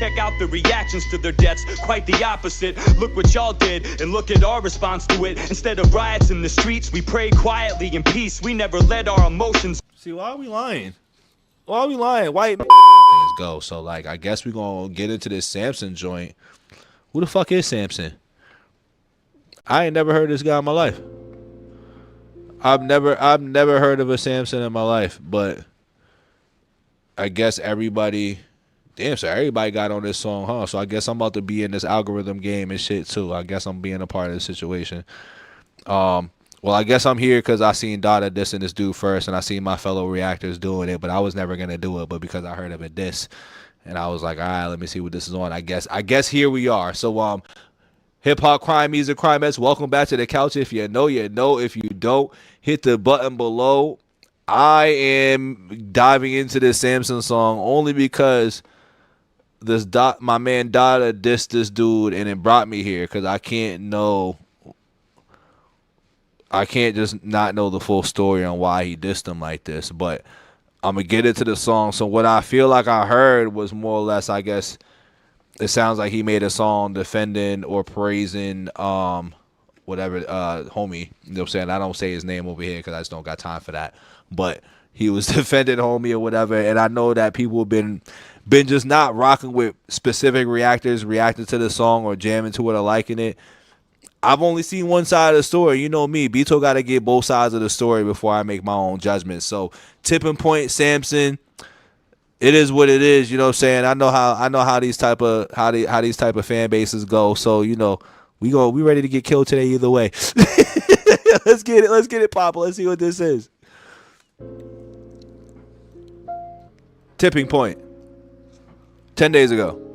check out the reactions to their deaths. Quite the opposite. Look what y'all did, and look at our response to it. Instead of riots in the streets, we prayed quietly in peace. We never let our emotions. See, why are we lying? Why are we lying? White things go. So, like, I guess we're going to get into this Samson joint. Who the fuck is Samson? I ain't never heard of this guy in my life. I've never heard of a Samson in my life, but I guess everybody, damn, so everybody got on this song, huh? So I guess I'm about to be in this algorithm game and shit too. I guess I'm being a part of the situation. Well, I guess I'm here because I seen Dada dissing this dude first, and I seen my fellow reactors doing it, but I was never gonna do it. But because I heard of it diss, and I was like, all right, let me see what this is on. I guess here we are. So hip hop crime, music crimettes, welcome back to the couch. If you know, you know. If you don't, hit the button below. I am diving into this Samson song only because my man Dada dissed this dude, and it brought me here because I can't just not know the full story on why he dissed him like this, but I'm going to get into the song. So what I feel like I heard was more or less, I guess, it sounds like he made a song defending or praising whatever, homie. You know what I'm saying? I don't say his name over here because I just don't got time for that. But he was defending homie or whatever, and I know that people have been just not rocking with specific reactors reacting to the song or jamming to it or liking it. I've only seen one side of the story. You know me. Bito got to get both sides of the story before I make my own judgment. So, tipping point, Samson. It is what it is. You know what I'm saying? I know how these type of fan bases go. So, you know, we ready to get killed today either way. Let's get it poppin'. Let's see what this is. Tipping point. 10 days ago.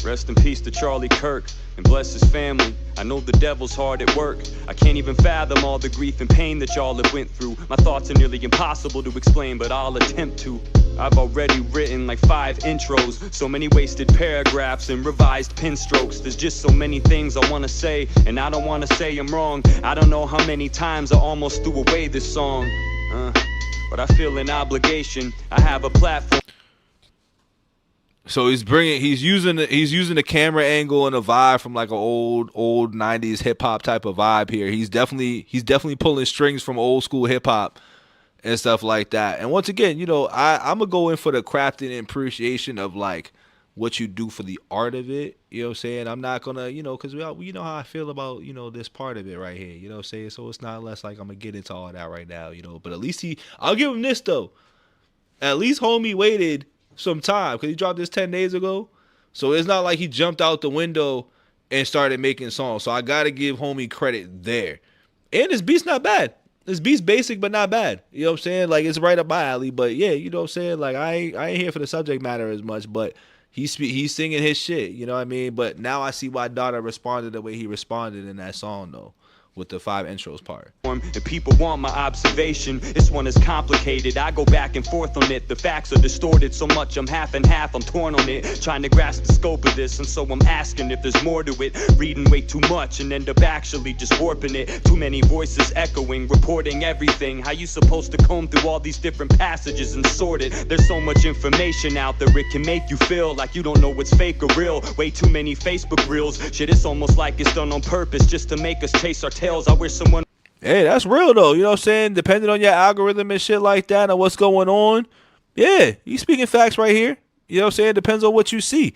Rest in peace to Charlie Kirk, and bless his family. I know the devil's hard at work. I can't even fathom all the grief and pain that y'all have went through. My thoughts are nearly impossible to explain, but I'll attempt to. I've already written like 5 intros, so many wasted paragraphs and revised pen strokes. There's just so many things I want to say, and I don't want to say I'm wrong. I don't know how many times I almost threw away this song, but I feel an obligation. I have a platform. So he's using the camera angle and a vibe from like an old 90s hip hop type of vibe here. He's definitely pulling strings from old school hip hop and stuff like that. And once again, you know, I'm gonna go in for the crafting and appreciation of like what you do for the art of it. You know what I'm saying? I'm not gonna, you know, because we know how I feel about, you know, this part of it right here. You know what I'm saying? So it's not less like I'm gonna get into all that right now, you know. But at least I'll give him this though. At least homie waited some time because he dropped this 10 days ago, so it's not like he jumped out the window and started making songs. So I gotta give homie credit there. And this beat's not bad. This beat's basic but not bad. You know what I'm saying? Like, it's right up my alley. But yeah, you know what I'm saying? Like, I ain't here for the subject matter as much, but he's singing his shit. You know what I mean? But now I see why Dada responded the way he responded in that song though, with the 5 intros part. And people want my observation. This one is complicated. I go back and forth on it. The facts are distorted so much I'm half and half. I'm torn on it, trying to grasp the scope of this. And so I'm asking if there's more to it. Reading way too much and end up actually just warping it. Too many voices echoing, reporting everything. How you supposed to comb through all these different passages and sort it? There's so much information out there, it can make you feel like you don't know what's fake or real. Way too many Facebook reels. Shit, it's almost like it's done on purpose just to make us chase our tails. I wish someone. Hey, that's real though. You know what I'm saying? Depending on your algorithm and shit like that and what's going on. Yeah, you speaking facts right here. You know what I'm saying? Depends on what you see.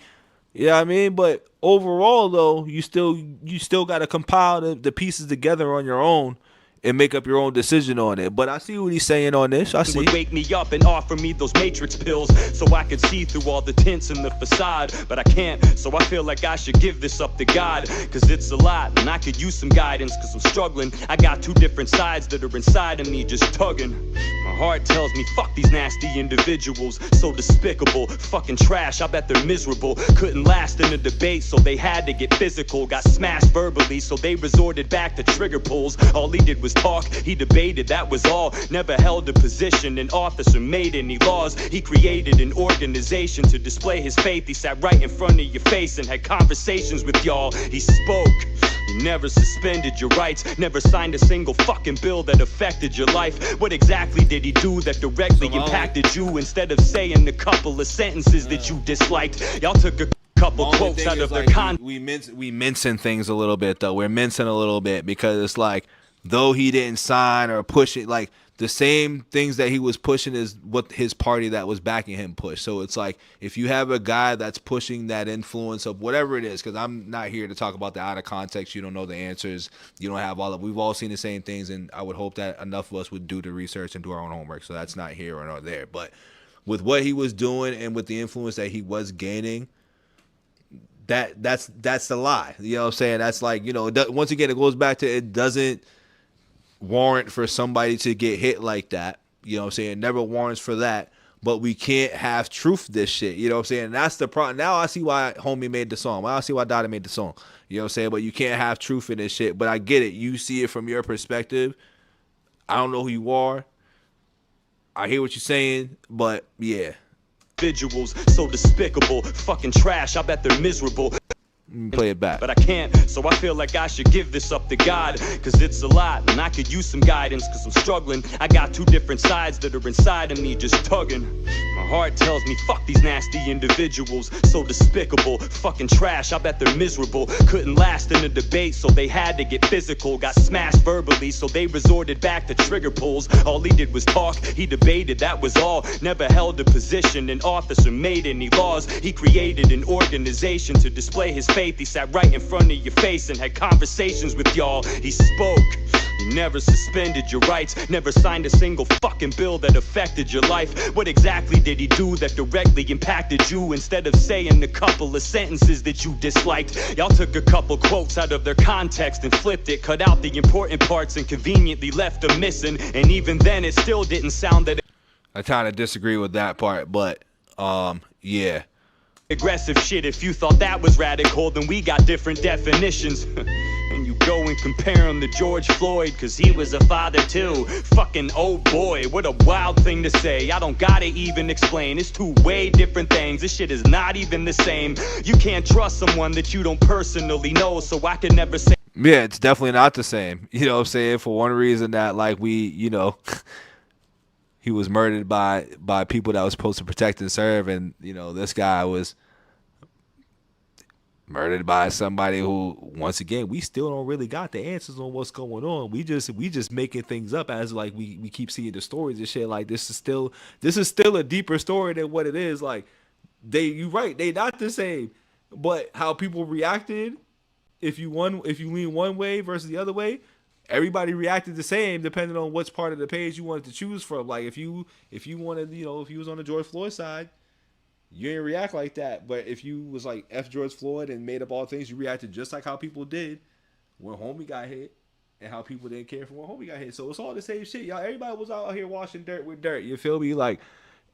You know what I mean? But overall though, you still got to compile the pieces together on your own and make up your own decision on it. But I see what he's saying on this. I see. Would wake me up and offer me those matrix pills so I could see through all the tints in the facade, but I can't, so I feel like I should give this up to God, cause it's a lot and I could use some guidance, cause I'm struggling. I got 2 different sides that are inside of me just tugging. My heart tells me fuck these nasty individuals, so despicable, fucking trash, I bet they're miserable. Couldn't last in a debate, so they had to get physical. Got smashed verbally, so they resorted back to trigger pulls. All he did was talk, he debated, that was all. Never held a position in office or made any laws. He created an organization to display his faith. He sat right in front of your face and had conversations with y'all. He spoke, You never suspended your rights, never signed a single fucking bill that affected your life. What exactly did he do that directly impacted you? Instead of saying a couple of sentences that you disliked, y'all took a couple quotes out of their context. We mincing things a little bit though. We're mincing a little bit because it's like, though he didn't sign or push it, like the same things that he was pushing is what his party that was backing him pushed. So it's like, if you have a guy that's pushing that influence of whatever it is, because I'm not here to talk about the out of context. You don't know the answers. You don't have all of. We've all seen the same things, and I would hope that enough of us would do the research and do our own homework. So that's not here or not there. But with what he was doing and with the influence that he was gaining, that's the lie. You know what I'm saying? That's like, you know, once again, it goes back to, it doesn't warrant for somebody to get hit like that. You know what I'm saying? It never warrants for that. But we can't have truth this shit. You know what I'm saying? And that's the problem. Now I see why Homie made the song. Now I see why Dada made the song. You know what I'm saying? But you can't have truth in this shit. But I get it. You see it from your perspective. I don't know who you are. I hear what you're saying. But yeah. Individuals so despicable, fucking trash. I bet they're miserable. Play it back. But I can't, so I feel like I should give this up to God, cause it's a lot and I could use some guidance, cause I'm struggling. I got two different sides that are inside of me just tugging. My heart tells me fuck these nasty individuals, so despicable, fucking trash. I bet they're miserable. Couldn't last in a debate, so they had to get physical. Got smashed verbally, so they resorted back to trigger pulls. All he did was talk, he debated, that was all. Never held a position in office or made any laws. He created an organization to display his faith. He sat right in front of your face and had conversations with y'all. He spoke. You never suspended your rights, never signed a single fucking bill that affected your life. What exactly did he do that directly impacted you? Instead of saying a couple of sentences that you disliked, y'all took a couple quotes out of their context and flipped it, cut out the important parts and conveniently left them missing. And even then it still didn't sound that. I kind of disagree with that part, but yeah. Aggressive shit. If you thought that was radical, then we got different definitions. And you go and compare him to George Floyd, cause he was a father too. Fucking oh boy, what a wild thing to say. I don't gotta even explain, it's two way different things. This shit is not even the same. You can't trust someone that you don't personally know, so I can never say. Yeah, it's definitely not the same. You know what I'm saying? For one reason, that like we, you know, he was murdered by people that was supposed to protect and serve, and you know, this guy was murdered by somebody who, once again, we still don't really got the answers on what's going on. We just making things up as like we keep seeing the stories and shit. Like this is still a deeper story than what it is. Like you right, they not the same, but how people reacted, if you lean one way versus the other way, everybody reacted the same depending on which part of the page you wanted to choose from. Like if you wanted, you know, if you was on the George Floyd side, you didn't react like that. But if you was like F George Floyd and made up all things, you reacted just like how people did when Homie got hit, and how people didn't care for when Homie got hit. So it's all the same shit, y'all. Everybody was out here washing dirt with dirt. You feel me? Like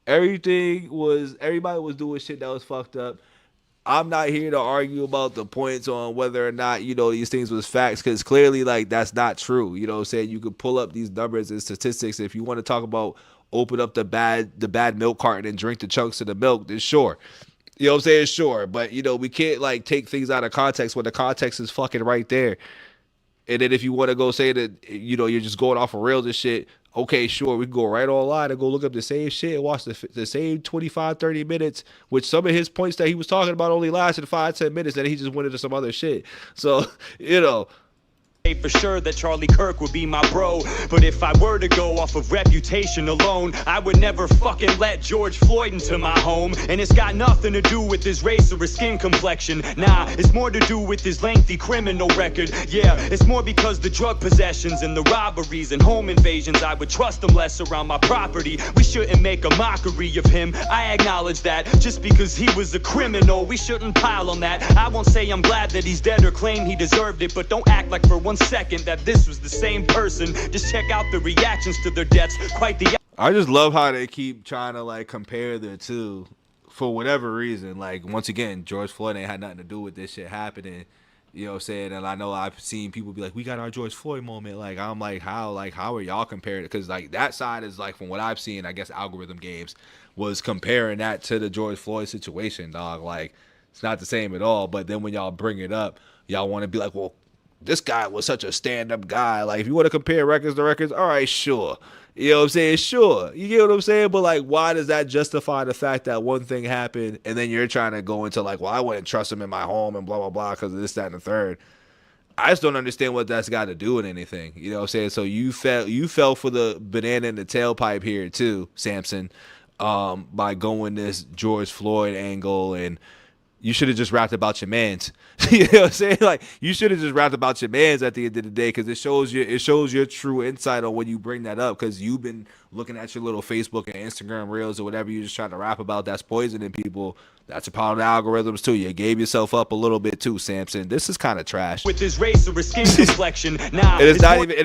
everybody was doing shit that was fucked up. I'm not here to argue about the points on whether or not, you know, these things was facts, because clearly, like, that's not true. You know what I'm saying? You could pull up these numbers and statistics. If you want to talk about open up the bad milk carton and drink the chunks of the milk, then sure. You know what I'm saying? Sure. But, you know, we can't, like, take things out of context when the context is fucking right there. And then if you want to go say that, you know, you're just going off of rails and shit, okay, sure, we can go right online and go look up the same shit and watch the same 25, 30 minutes, which some of his points that he was talking about only lasted 5-10 minutes, and he just went into some other shit. So, you know. For sure that Charlie Kirk would be my bro, but if I were to go off of reputation alone, I would never fucking let George Floyd into my home. And it's got nothing to do with his race or his skin complexion. Nah, it's more to do with his lengthy criminal record. Yeah, it's more because the drug possessions and the robberies and home invasions, I would trust him less around my property. We shouldn't make a mockery of him, I acknowledge that. Just because he was a criminal, we shouldn't pile on that. I won't say I'm glad that he's dead or claim he deserved it, but don't act like for one second that this was the same person. Just check out the reactions to their deaths. Quite the. I just love how they keep trying to like compare the two for whatever reason. Like once again, George Floyd ain't had nothing to do with this shit happening. You know what I'm saying? And I know I've seen people be like, we got our George Floyd moment. Like I'm like, how are y'all comparing it? Because like that side is like, from what I've seen, I guess algorithm games was comparing that to the George Floyd situation, dog. Like it's not the same at all. But then when y'all bring it up, y'all want to be like, well, this guy was such a stand-up guy. Like, if you want to compare records to records, all right, sure. You know what I'm saying? Sure. You get what I'm saying? But, like, why does that justify the fact that one thing happened and then you're trying to go into, like, well, I wouldn't trust him in my home and blah, blah, blah because of this, that, and the third. I just don't understand what that's got to do with anything. You know what I'm saying? So you fell for the banana in the tailpipe here, too, Samson, by going this George Floyd angle, and you should have just rapped about your mans. You know what I'm saying? Like, you should have just rapped about your mans at the end of the day, because it shows your true insight on when you bring that up, because you've been looking at your little Facebook and Instagram reels or whatever you're just trying to rap about that's poisoning people. That's a part of the algorithms too. You gave yourself up a little bit too, Samson. This is kind of trash. With his race or his skin complexion. Nah, it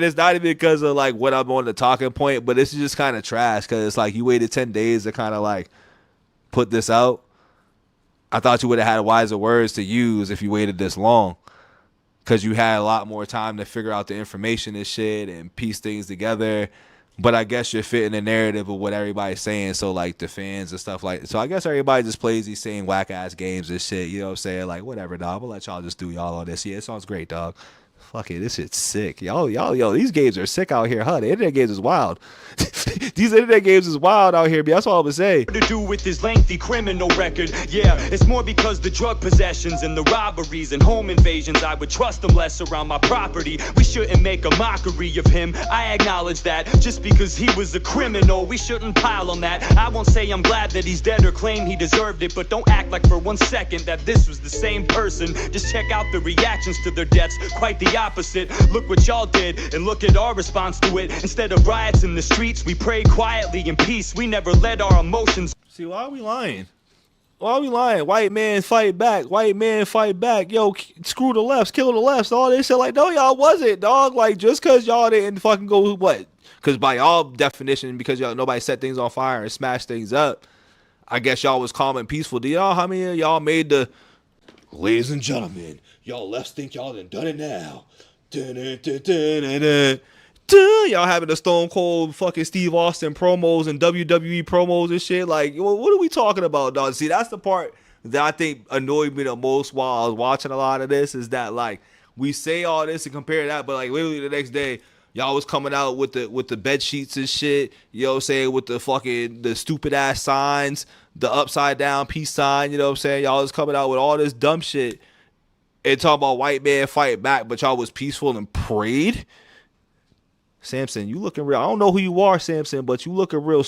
is not even because of like what I'm on the talking point, but this is just kind of trash because it's like you waited 10 days to kind of like put this out. I thought you would have had wiser words to use if you waited this long, because you had a lot more time to figure out the information and shit and piece things together. But I guess you're fitting the narrative of what everybody's saying. So, like, the fans and stuff like that. So, I guess everybody just plays these same whack-ass games and shit. You know what I'm saying? Like, whatever, dog. We'll let y'all just do y'all on this. Yeah, it sounds great, dog. Fuck it. This shit's sick. Yo, these games are sick out here, huh? The internet games is wild. These internet games is wild out here, but that's all I'm gonna say. To do with his lengthy criminal record. Yeah, it's more because the drug possessions and the robberies and home invasions, I would trust him less around my property. We shouldn't make a mockery of him. I acknowledge that just because he was a criminal, we shouldn't pile on that. I won't say I'm glad that he's dead or claim he deserved it, but don't act like for 1 second that this was the same person. Just check out the reactions to their deaths. Quite the opposite. Look what y'all did and look at our response to it. Instead of riots in the streets, we prayed quietly in peace. We never let our emotions. See, why are we lying? Why are we lying? White man fight back. White man fight back. Yo, screw the lefts, kill the lefts. All this shit. Like, no, y'all wasn't, dog. Like, just because y'all didn't fucking go what? Because by y'all definition, because y'all nobody set things on fire and smashed things up, I guess y'all was calm and peaceful. Do y'all? How many of y'all made the? Ladies and gentlemen, y'all lefts think y'all done it now. Y'all having the Stone Cold fucking Steve Austin promos and WWE promos and shit. Like, what are we talking about, dog? See, that's the part that I think annoyed me the most while I was watching a lot of this, is that, like, we say all this and compare that, but, like, literally the next day, y'all was coming out with the bed sheets and shit, you know what I'm saying, with the stupid ass signs, the upside down peace sign, you know what I'm saying? Y'all was coming out with all this dumb shit and talking about white man fight back, but y'all was peaceful and prayed. Samson, you looking real. I don't know who you are, Samson, but you looking real.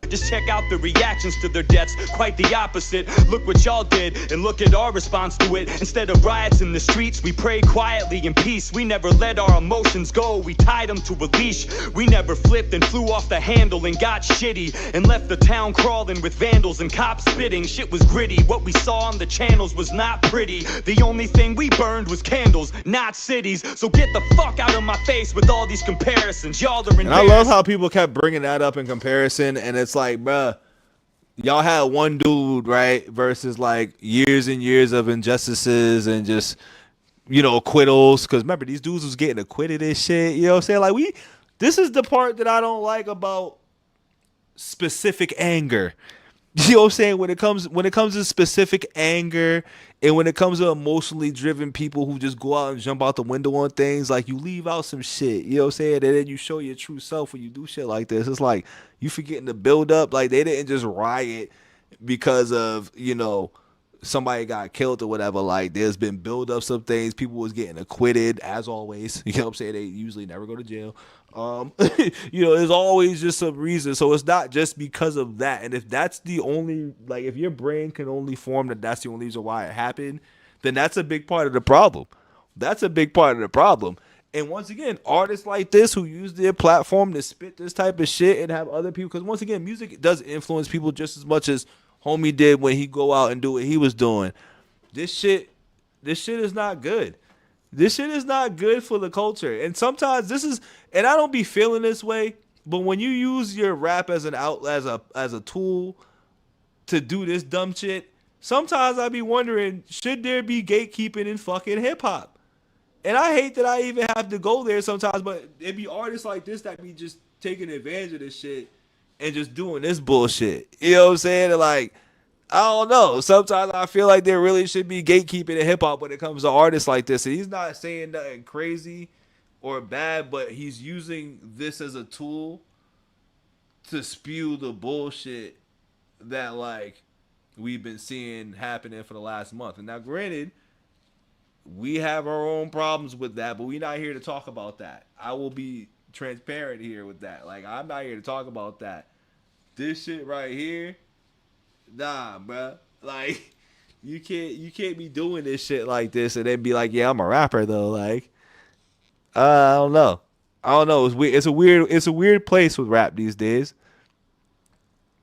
Just check out the reactions to their deaths. Quite the opposite. Look what y'all did and look at our response to it. Instead of riots in the streets, we prayed quietly in peace. We never let our emotions go. We tied them to a leash. We never flipped and flew off the handle and got shitty and left the town crawling with vandals and cops spitting. Shit was gritty. What we saw on the channels was not pretty. The only thing we burned was candles, not cities. So get the fuck out of my face with all these comparisons. Y'all are embarrassed. And I love how people kept bringing that up in comparison. And it's like, bruh, y'all had one dude, right, versus like years and years of injustices and just, you know, acquittals. Because remember, these dudes was getting acquitted and shit. You know what I'm saying? Like, this is the part that I don't like about specific anger. You know what I'm saying? When it comes to specific anger and when it comes to emotionally driven people who just go out and jump out the window on things, like, you leave out some shit. You know what I'm saying? And then you show your true self when you do shit like this. It's like you forgetting to build up. Like, they didn't just riot because of, you know, somebody got killed or whatever. Like, there's been build up some things. People was getting acquitted, as always. You know what I'm saying? They usually never go to jail. You know, there's always just some reason. So it's not just because of that. And if that's the only, like, if your brain can only form that that's the only reason why it happened, then that's a big part of the problem. That's a big part of the problem. And once again, artists like this who use their platform to spit this type of shit and have other people, because once again, music does influence people just as much as homie did when he go out and do what he was doing. This shit is not good. This shit is not good for the culture. And sometimes and I don't be feeling this way, but when you use your rap as an outlet, as a tool to do this dumb shit, sometimes I be wondering, should there be gatekeeping in fucking hip hop? And I hate that I even have to go there sometimes, but it be artists like this that be just taking advantage of this shit and just doing this bullshit. You know what I'm saying? And like, I don't know. Sometimes I feel like there really should be gatekeeping in hip hop when it comes to artists like this. And he's not saying nothing crazy or bad, but he's using this as a tool to spew the bullshit that like we've been seeing happening for the last month. And now, granted, we have our own problems with that, but we're not here to talk about that. I will be transparent here with that. Like, I'm not here to talk about that. This shit right here, nah, bruh. Like, you can't be doing this shit like this and then be like, yeah, I'm a rapper though. Like, I don't know. I don't know. It's weird. It's a weird place with rap these days.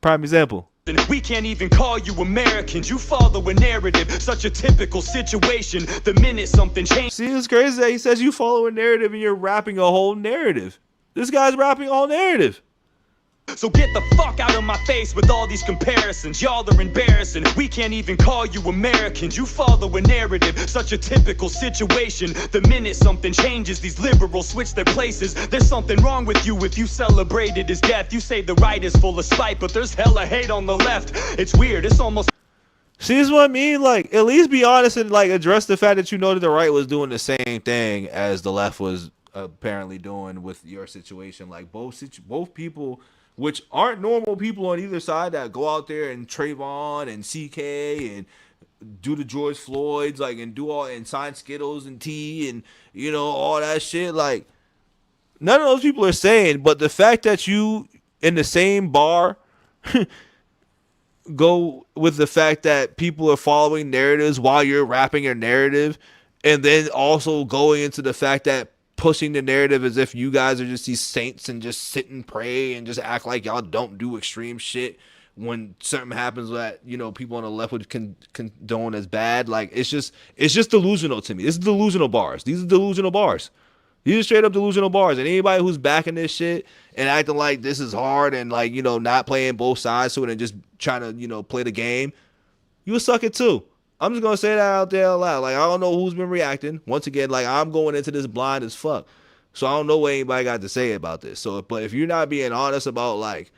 Prime example. We can't even call you Americans. You follow a narrative, such a typical situation. The minute something changes. See, it's crazy that he says you follow a narrative and you're rapping a whole narrative. This guy's rapping a whole narrative. So get the fuck out of my face with all these comparisons. Y'all are embarrassing. We can't even call you Americans. You follow a narrative, such a typical situation. The minute something changes, these liberals switch their places. There's something wrong with you if you celebrated his death. You say the right is full of spite, but there's hella hate on the left. It's weird, it's almost... See, this is what I mean. Like, at least be honest and like address the fact that you know that the right was doing the same thing as the left was apparently doing with your situation. Like, both people, which aren't normal people on either side, that go out there and Trayvon and CK and do the George Floyds, like, and do all and sign Skittles and tea and, you know, all that shit. Like, none of those people are sane, but the fact that you in the same bar go with the fact that people are following narratives while you're rapping your narrative, and then also going into the fact that pushing the narrative as if you guys are just these saints and just sit and pray and just act like y'all don't do extreme shit when something happens that, you know, people on the left would condone as bad. Like, it's just delusional to me. This is delusional bars. These are delusional bars. These are straight up delusional bars. And anybody who's backing this shit and acting like this is hard and, like, you know, not playing both sides to it and just trying to, you know, play the game, you a sucker too. I'm just going to say that out there out loud. Like, I don't know who's been reacting. Once again, like, I'm going into this blind as fuck. So I don't know what anybody got to say about this. So, but if you're not being honest about, like,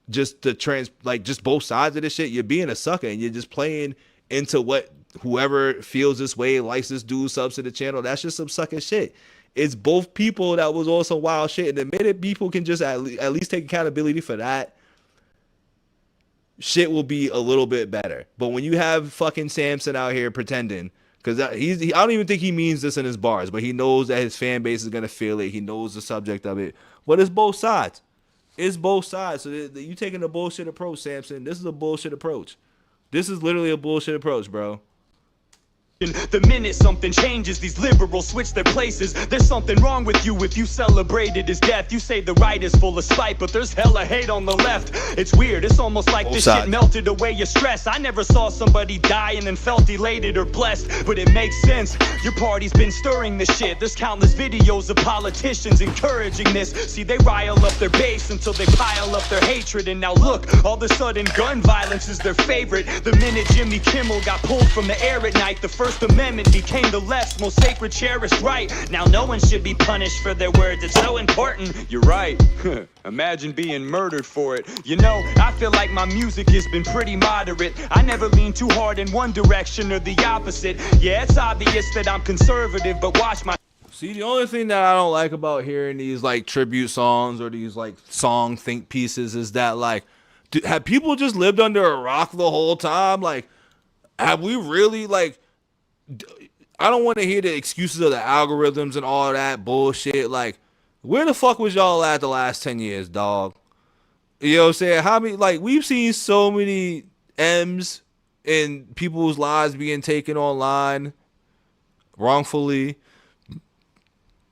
just just both sides of this shit, you're being a sucker and you're just playing into what whoever feels this way, likes this dude, subs to the channel. That's just some sucker shit. It's both people that was on some wild shit. And the minute people can just at least take accountability for that, shit will be a little bit better. But when you have fucking Samson out here pretending, because I don't even think he means this in his bars, but he knows that his fan base is going to feel it. He knows the subject of it. But it's both sides. It's both sides. So you taking a bullshit approach, Samson. This is a bullshit approach. This is literally a bullshit approach, bro. The minute something changes, these liberals switch their places. There's something wrong with you if you celebrated his death. You say the right is full of spite, but there's hella hate on the left. It's weird, it's almost like this shit melted away your stress. I never saw somebody die and then felt elated or blessed, but it makes sense. Your party's been stirring this shit. There's countless videos of politicians encouraging this. See, they rile up their base until they pile up their hatred. And now look, all of a sudden gun violence is their favorite. The minute Jimmy Kimmel got pulled from the air at night, the First Amendment became the left's most sacred, cherished right. Now no one should be punished for their words. It's so important. You're right. Imagine being murdered for it. You know, I feel like my music has been pretty moderate. I never lean too hard in one direction or the opposite. Yeah, it's obvious that I'm conservative, but watch my... See, the only thing that I don't like about hearing these, like, tribute songs or these, like, song think pieces is that, like, have people just lived under a rock the whole time? Like, have we really, like... I don't want to hear the excuses of the algorithms and all that bullshit. Like, where the fuck was y'all at the last 10 years, dog? You know what I'm saying? How many, like, we've seen so many M's in people's lives being taken online wrongfully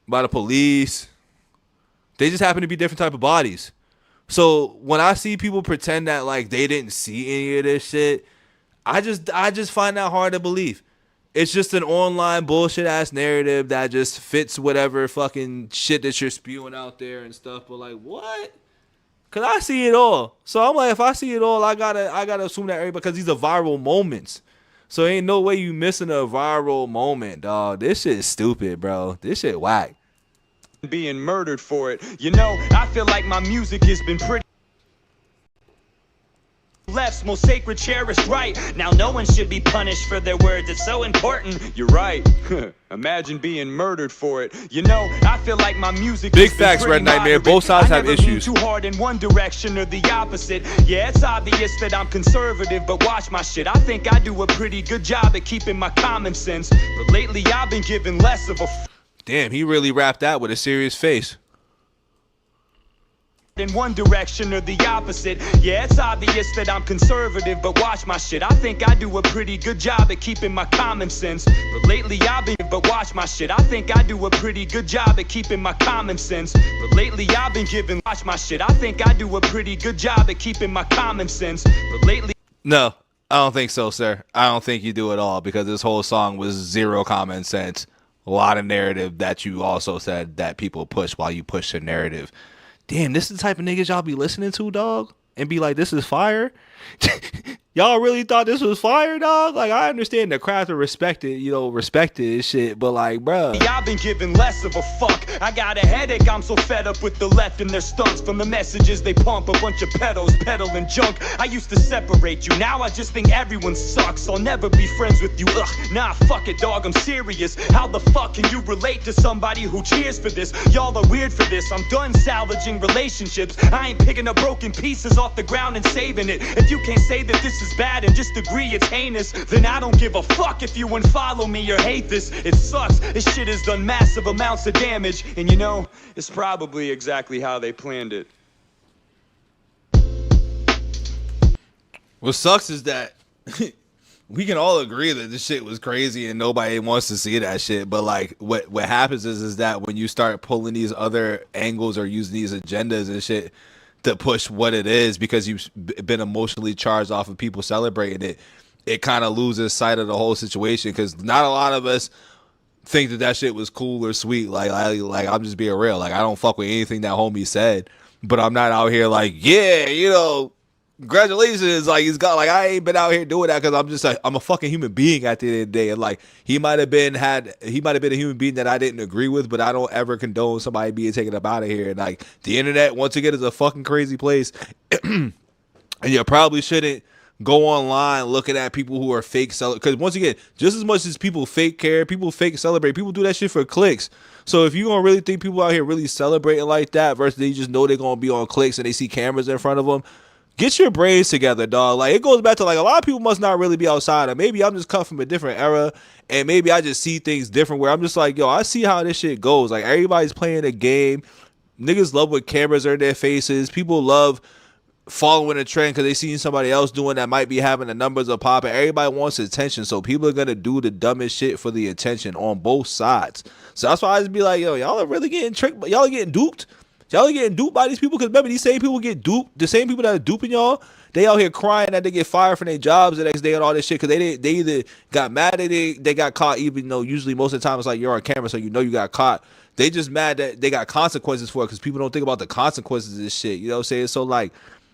by the police. They just happen to be different type of bodies. So when I see people pretend that, like, they didn't see any of this shit, I just find that hard to believe. It's just an online bullshit ass narrative that just fits whatever fucking shit that you're spewing out there and stuff. But, like, what? Cause I see it all. So I'm like, if I see it all, I gotta assume that everybody, because these are viral moments. So ain't no way you missing a viral moment, dog. This shit is stupid, bro. This shit whack. Being murdered for it. You know, I feel like my music has been pretty left's most sacred, cherished right. Now no one should be punished for their words. It's so important. You're right. Imagine being murdered for it. You know, I feel like my music. Big facts, Red Nightmare. Both sides have issues. Too hard in one direction or the opposite. Yeah, it's obvious that I'm conservative, but watch my shit. I think I do a pretty good job at keeping my common sense. But lately I've been giving less of a damn, he really rapped that with a serious face. In one direction or the opposite. Yeah, it's obvious that I'm conservative, but watch my shit. I think I do a pretty good job at keeping my common sense. But lately I've been, but watch my shit. I think I do a pretty good job at keeping my common sense. But lately I've been giving, watch my shit. I think I do a pretty good job at keeping my common sense. But lately, no, I don't think so, sir. I don't think you do at all, because this whole song was zero common sense. A lot of narrative that you also said that people push while you push the narrative. Damn, this is the type of niggas y'all be listening to, dog, and be like, this is fire. Y'all really thought this was fire, dog? Like, I understand the craft and respect it and shit, but like, bruh. I've been giving less of a fuck. I got a headache, I'm so fed up with the left and their stunts. From the messages they pump, a bunch of pedos peddling junk. I used to separate you, now I just think everyone sucks. I'll never be friends with you, ugh. Nah, fuck it, dog, I'm serious. How the fuck can you relate to somebody who cheers for this? Y'all are weird for this, I'm done salvaging relationships. I ain't picking up broken pieces off the ground and saving it. If you can't say that this is bad and just agree it's heinous, then I don't give a fuck if you unfollow me or hate this. It sucks, this shit has done massive amounts of damage, and you know, it's probably exactly how they planned it. What sucks is that we can all agree that this shit was crazy and nobody wants to see that shit, but like what happens is that when you start pulling these other angles or using these agendas and shit to push what it is, because you've been emotionally charged off of people celebrating it, it kind of loses sight of the whole situation, because not a lot of us think that shit was cool or sweet. Like I'm just being real. Like, I don't fuck with anything that homie said, but I'm not out here like, yeah, you know, congratulations. Like, he's got, like, I ain't been out here doing that, because I'm just like, I'm a fucking human being at the end of the day. And like, he might have been a human being that I didn't agree with, but I don't ever condone somebody being taken up out of here. And like, the internet, once again, is a fucking crazy place. And you probably shouldn't go online looking at people who are fake because once again, just as much as people fake care, people fake celebrate, people do that shit for clicks. So if you gonna really think people out here really celebrating like that versus they just know they're gonna be on clicks and they see cameras in front of them, get your brains together, dog. Like, it goes back to like, a lot of people must not really be outside, or maybe I'm just cut from a different era and maybe I just see things different, where I'm just like, yo, I see how this shit goes. Like, everybody's playing a game. Niggas love when cameras are in their faces. People love following a trend because they seen somebody else doing that might be having the numbers of popping. Everybody wants attention, so people are gonna do the dumbest shit for the attention on both sides. So that's why I just be like, yo, y'all are really getting tricked, y'all are getting duped. Y'all are getting duped by these people, because remember, these same people get duped. The same people that are duping y'all, they out here crying that they get fired from their jobs the next day and all this shit, because they either got mad that they got caught, even though usually most of the time it's like you're on camera, so you know you got caught. They just mad that they got consequences for it, because people don't think about the consequences of this shit. You know what I'm saying? So like,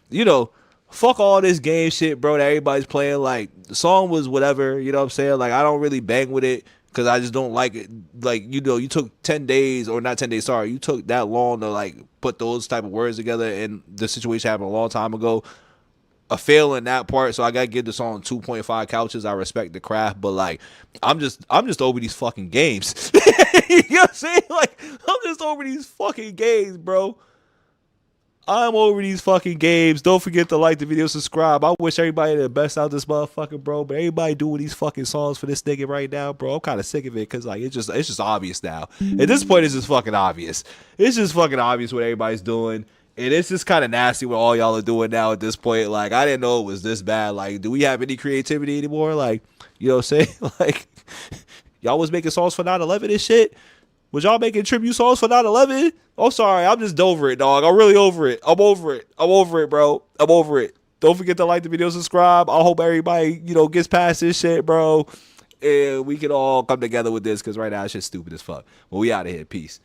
you know, fuck all this game shit, bro, that everybody's playing. Like, the song was whatever, you know what I'm saying? Like, I don't really bang with it, because I just don't like it. Like, you know, you took 10 days, or not 10 days, sorry, you took that long to, like, put those type of words together, and the situation happened a long time ago. A fail in that part, so I gotta give the song 2.5 couches. I respect the craft, but like, I'm just over these fucking games. You know what I'm saying? Like, I'm just over these fucking games, bro. I'm over these fucking games. Don't forget to like the video, subscribe. I wish everybody the best out this motherfucker, bro. But everybody doing these fucking songs for this nigga right now, bro. I'm kind of sick of it, because like, it's just obvious now. At this point, it's just fucking obvious. It's just fucking obvious what everybody's doing. And it's just kind of nasty what all y'all are doing now at this point. Like, I didn't know it was this bad. Like, do we have any creativity anymore? Like, you know what I'm saying? Like, y'all was making songs for 9/11 and shit. Was y'all making tribute songs for 9/11? Oh, sorry. I'm just over it, dog. I'm really over it. I'm over it. I'm over it, bro. I'm over it. Don't forget to like the video, subscribe. I hope everybody, you know, gets past this shit, bro. And we can all come together with this, because right now it's just stupid as fuck. But we out of here. Peace.